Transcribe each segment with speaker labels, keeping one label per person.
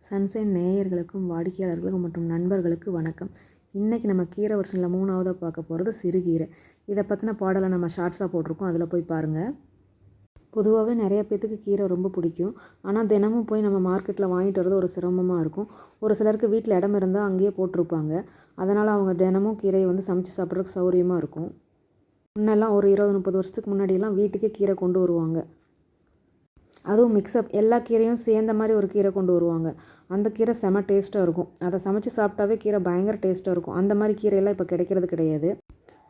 Speaker 1: Sunshine நேயர்களுக்கும் வாடிக்கையாளர்களுக்கும் மற்றும் நண்பர்களுக்கு வணக்கம். இன்றைக்கி நம்ம கீரை வருஷனில் 3ஆவதாக பார்க்க போகிறது சிறுகீரை. இதை பற்றின பாடலை நம்ம ஷார்ட்ஸாக போட்டிருக்கோம், அதில் போய் பாருங்கள். பொதுவாகவே நிறைய பேத்துக்கு கீரை ரொம்ப பிடிக்கும். ஆனால் தினமும் போய் நம்ம மார்க்கெட்டில் வாங்கிட்டு வரது ஒரு சிரமமாக இருக்கும். ஒரு சிலருக்கு வீட்டில் இடம் இருந்தால் அங்கேயே போட்டிருப்பாங்க. அதனால் அவங்க தினமும் கீரையை சமைச்சு சாப்பிட்றதுக்கு சௌகரியமாக இருக்கும். முன்னெல்லாம் ஒரு 20-30 வருஷத்துக்கு முன்னாடியெல்லாம் வீட்டுக்கே கீரை கொண்டு வருவாங்க. அதுவும் மிக்சப் எல்லா கீரையும் சேர்ந்த மாதிரி ஒரு கீரை கொண்டு வருவாங்க. அந்த கீரை செம டேஸ்ட்டாக இருக்கும். அதை சமைச்சு சாப்பிட்டாவே கீரை பயங்கர டேஸ்ட்டாக இருக்கும். அந்த மாதிரி கீரையெல்லாம் இப்போ கிடைக்கிறது கிடையாது.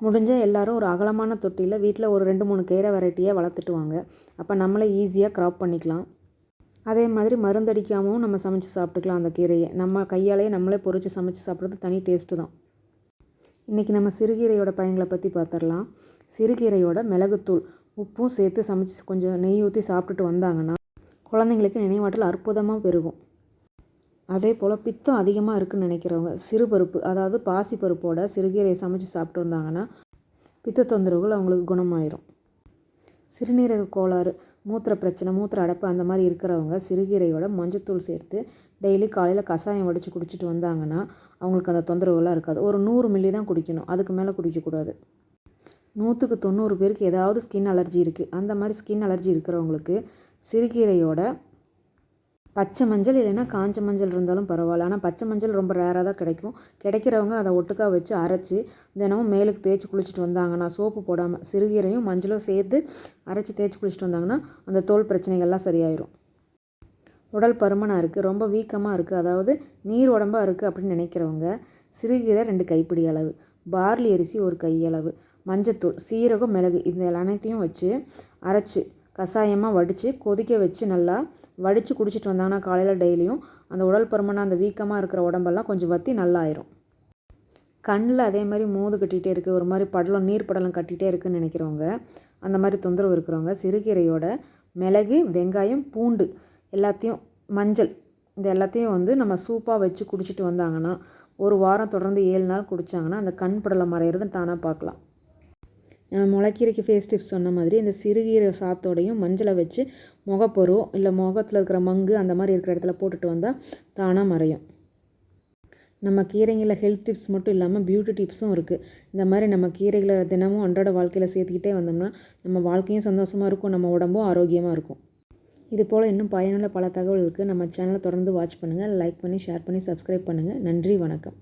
Speaker 1: முடிஞ்சால் எல்லோரும் ஒரு அகலமான தொட்டியில் வீட்டில் ஒரு 2-3 கீரை வெரைட்டியாக வளர்த்துட்டு வாங்க. அப்போ நம்மளே ஈஸியாக க்ராப் பண்ணிக்கலாம். அதே மாதிரி மருந்தடிக்காமவும் நம்ம சமைச்சு சாப்பிட்டுக்கலாம். அந்த கீரையை நம்ம கையாலேயே நம்மளே பொறிச்சு சமைச்சு சாப்பிட்றது தனி டேஸ்ட்டு தான். இன்றைக்கி நம்ம சிறுகீரையோட பயன்களை பற்றி பார்த்துடலாம். சிறுகீரையோட மிளகுத்தூள் உப்பும் சேர்த்து சமைச்சு கொஞ்சம் நெய் ஊற்றி சாப்பிட்டுட்டு வந்தாங்கன்னா குழந்தைங்களுக்கு நினைவாற்றல் அற்புதமாக பெருகும். அதே போல் பித்தம் அதிகமாக இருக்குதுன்னு நினைக்கிறவங்க சிறுபருப்பு, அதாவது பாசிப்பருப்போட சிறுகீரையை சமைச்சு சாப்பிட்டு வந்தாங்கன்னா பித்த தொந்தரவுகள் அவங்களுக்கு குணமாயிரும். சிறுநீரக கோளாறு, மூத்திர பிரச்சனை, மூத்திர அடைப்பு அந்த மாதிரி இருக்கிறவங்க சிறுகீரையோட மஞ்சத்தூள் சேர்த்து டெய்லி காலையில் கஷாயம் வடித்து குடிச்சிட்டு வந்தாங்கன்னா அவங்களுக்கு அந்த தொந்தரவுகளாக இருக்காது. ஒரு 100 மில்லி தான் குடிக்கணும், அதுக்கு மேலே குடிக்கக்கூடாது. 100க்கு 90 பேருக்கு ஏதாவது ஸ்கின் அலர்ஜி இருக்குது. அந்த மாதிரி ஸ்கின் அலர்ஜி இருக்கிறவங்களுக்கு சிறுகீரையோட பச்சை மஞ்சள் இல்லைன்னா காஞ்ச மஞ்சள் இருந்தாலும் பரவாயில்ல. ஆனால் பச்சை மஞ்சள் ரொம்ப ரேராக தான் கிடைக்கும். கிடைக்கிறவங்க அதை ஒட்டுக்கா வச்சு அரைச்சி தினமும் மேலுக்கு தேய்ச்சி குளிச்சுட்டு வந்தாங்கன்னா, சோப்பு போடாமல் சிறுகீரையும் மஞ்சளும் சேர்த்து அரைச்சி தேய்ச்சி குளிச்சுட்டு வந்தாங்கன்னா அந்த தோல் பிரச்சனைகள்லாம் சரியாயிடும். உடல் பருமனாக இருக்குது, ரொம்ப வீக்கமாக இருக்குது, அதாவது நீர் உடம்பாக இருக்குது அப்படின்னு நினைக்கிறவங்க சிறுகீரை 2 கைப்பிடி அளவு, பார்லி அரிசி 1 கையளவு, மஞ்சத்தூள், சீரகம், மிளகு இந்த அனைத்தையும் வச்சு அரைச்சி கஷாயமாக வடித்து கொதிக்க வச்சு நல்லா வடித்து குடிச்சிட்டு வந்தாங்கன்னா காலையில் டெய்லியும் அந்த உடல் பருமனாக அந்த வீக்கமாக இருக்கிற உடம்பெல்லாம் கொஞ்சம் வற்றி நல்லா ஆயிரும். கண்ணில் அதே மாதிரி மோது கட்டிகிட்டே இருக்குது, ஒரு மாதிரி படலம் நீர் படலம் கட்டிகிட்டே இருக்குதுன்னு நினைக்கிறவங்க, அந்த மாதிரி தொந்தரவு இருக்கிறவங்க சிறுகீரையோட மிளகு, வெங்காயம், பூண்டு எல்லாத்தையும், மஞ்சள் இந்த எல்லாத்தையும் நம்ம சூப்பாக வச்சு குடிச்சிட்டு வந்தாங்கன்னா ஒரு வாரம் தொடர்ந்து 7 நாள் குடித்தாங்கன்னா அந்த கண் படலம் மறையிறது தானாக பார்க்கலாம். முளைக்கீரைக்கு ஃபேஸ் டிப்ஸ் சொன்ன மாதிரி இந்த சிறுகீரை சாத்தோடையும் மஞ்சளை வச்சு முகப்பொரு இல்லை முகத்தில் இருக்கிற மங்கு அந்த மாதிரி இருக்கிற இடத்துல போட்டுட்டு வந்தால் தானாக மறையும். நம்ம கீரைகளில் ஹெல்த் டிப்ஸ் மட்டும் இல்லாமல் பியூட்டி டிப்ஸும் இருக்குது. இந்த மாதிரி நம்ம கீரைகளை தினமும் அன்றாட வாழ்க்கையில் சேர்த்துக்கிட்டே வந்தோம்னா நம்ம வாழ்க்கையும் சந்தோஷமாக இருக்கும், நம்ம உடம்பும் ஆரோக்கியமாக இருக்கும். இது போல் இன்னும் பயனுள்ள பல தகவல்களுக்கு நம்ம சேனலை தொடர்ந்து வாட்ச் பண்ணுங்கள். லைக் பண்ணி, ஷேர் பண்ணி, சப்ஸ்கிரைப் பண்ணுங்கள். நன்றி, வணக்கம்.